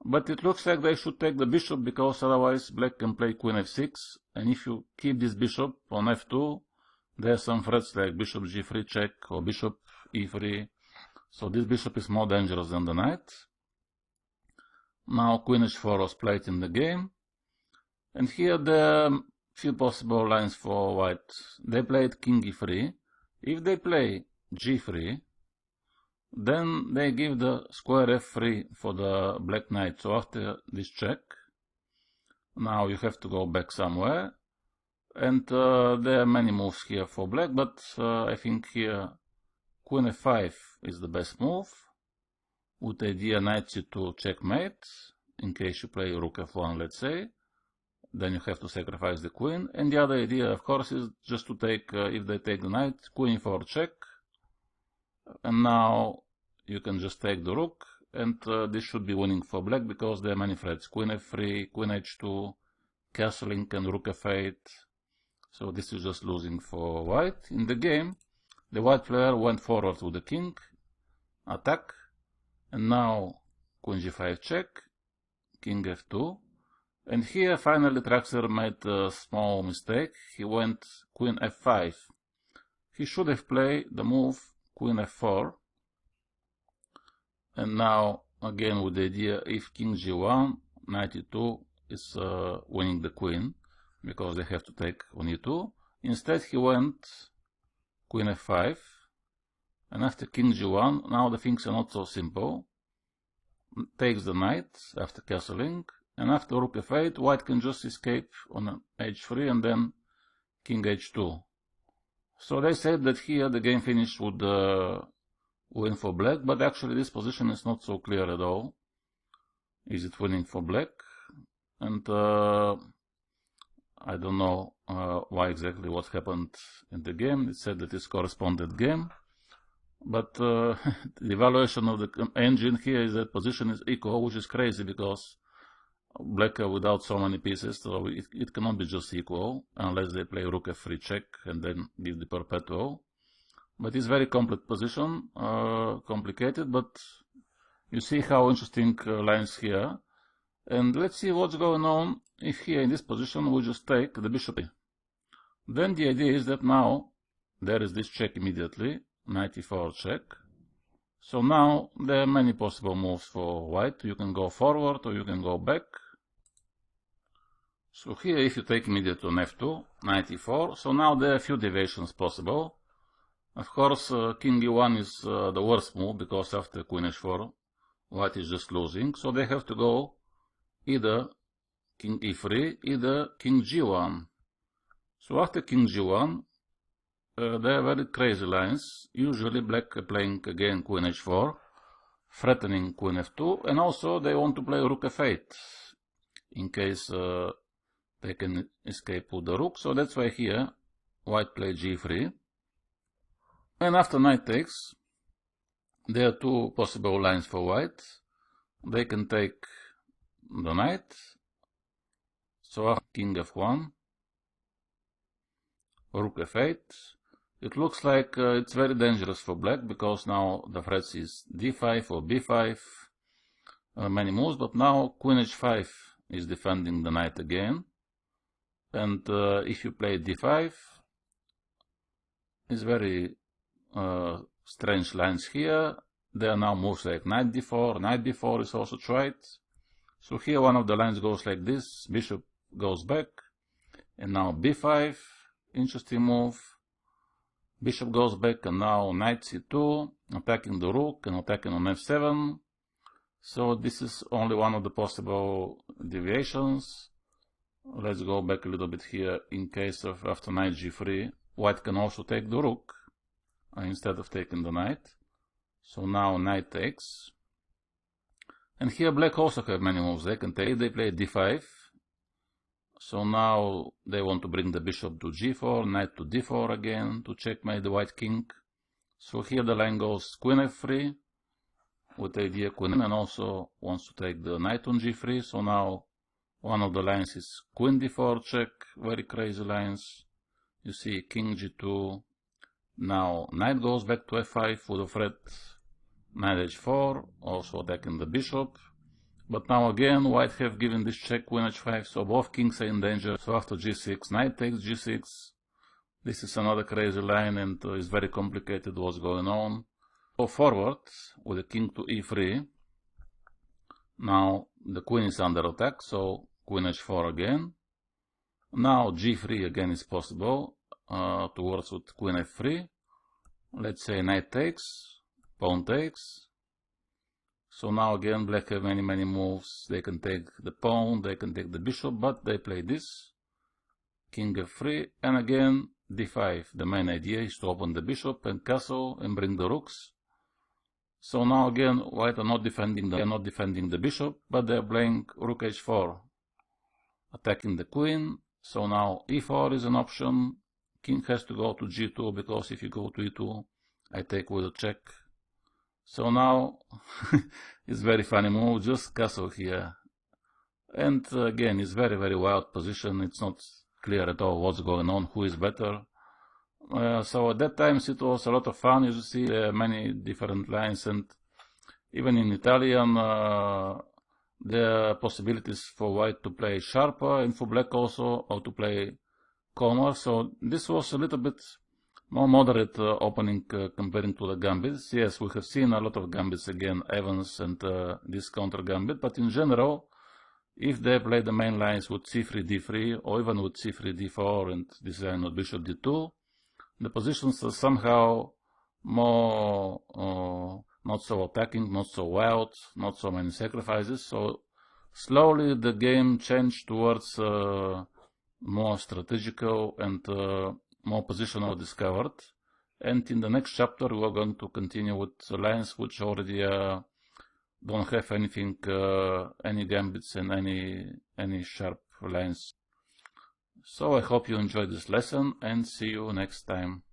but it looks like they should take the bishop, because otherwise black can play queen f6, and if you keep this bishop on f2, there are some threats like bishop g3 check or bishop e3. So this bishop is more dangerous than the knight. Now queen h4 was played in the game. And here there are few possible lines for white. They played king e3. If they play g3, then they give the square f3 for the black knight. So after this check, now you have to go back somewhere. And there are many moves here for black, but I think here queen f5 is the best move, with the idea knight c2 checkmate, in case you play rook f1, let's say. Then you have to sacrifice the queen. And the other idea, of course, is just to take, if they take the knight, queen e4 check. And now you can just take the rook, and this should be winning for black because there are many threats. Queen f3, queen h2, castling, and rook f8. So this is just losing for white. In the game, the white player went forward with the king, attack, and now queen g5 check, king f2. And here finally Traxler made a small mistake. He went queen f5. He should have played the move queen f4. And now again with the idea if king g1, knight e2 is winning the queen, because they have to take on e2. Instead he went queen f5. And after king g1, now the things are not so simple. Takes the knight after castling. And after rook f8, white can just escape on h3 and then king h2. So they said that here the game finished with the win for black, but actually this position is not so clear at all. Is it winning for black? And I don't know why exactly what happened in the game. It said that it's corresponded game. But the evaluation of the engine here is that position is equal, which is crazy because black without so many pieces, so it cannot be just equal unless they play rook f3 check and then give the perpetual. But it's very complex position, complicated, but you see how interesting lines here. And let's see what's going on if here in this position we just take the bishop. Then the idea is that now there is this check immediately, knight e4 check. So now there are many possible moves for white. You can go forward or you can go back. So here if you take immediately on f2, knight e4, so now there are a few deviations possible. Of course king e1 is the worst move because after queen h4 white is just losing. So they have to go either king e3, either king g1. So after king g1, there are very crazy lines. Usually black are playing again queen h4, threatening queen f2, and also they want to play rook f8 in case they can escape with the rook. So that's why here white played g3. And after knight takes, there are two possible lines for white. They can take the knight. So after king f1, rook f8. It looks like it's very dangerous for black because now the threats is d5 or b5, many moves, but now queen h5 is defending the knight again. And if you play d5, it's very strange lines here. There are now moves like knight d4, knight b4 is also tried. So here one of the lines goes like this, bishop goes back, and now b5, interesting move. Bishop goes back and now knight c2, attacking the rook and attacking on f7. So this is only one of the possible deviations. Let's go back a little bit here. In case of after knight g3, white can also take the rook instead of taking the knight. So now knight takes. And here black also have many moves. They can take, they play d5. So now they want to bring the bishop to g4, knight to d4 again to checkmate the white king. So here the line goes queen f3 with the idea queen, and also wants to take the knight on g3. So now one of the lines is queen d4 check, very crazy lines. You see king g2. Now knight goes back to f5 with a threat knight h4, also attacking the bishop. But now again white have given this check queen h5, so both kings are in danger. So after g6, knight takes g6. This is another crazy line and it's very complicated what's going on. go forward with the king to e3. Now the queen is under attack, so queen h4 again. Now g3 again is possible, towards with queen f3. Let's say knight takes, pawn takes. So now again black have many moves. They can take the pawn, they can take the bishop, but they play this. King f3, and again d5. The main idea is to open the bishop and castle and bring the rooks. So now again white are not defending the bishop, but they are playing rook h4, attacking the queen. So now e4 is an option. King has to go to g2, because if you go to e2, I take with a check. So now it's very funny move, just castle here. And again, it's very wild position. It's not clear at all what's going on, who is better. So at that time it was a lot of fun. You see many different lines, and even in Italian there are possibilities for white to play sharper, and for black also, or to play calmer. So this was a little bit more moderate opening comparing to the gambits. Yes, we have seen a lot of gambits again, Evans and this counter gambit, but in general, if they play the main lines with c3, d3, or even with c3, d4 and this line with bishop d2, the positions are somehow more not so attacking, not so wild, not so many sacrifices. So slowly the game changed towards more strategical and more positional discovered. And in the next chapter we are going to continue with lines which already don't have anything, any gambits and any sharp lines. So I hope you enjoyed this lesson, and see you next time.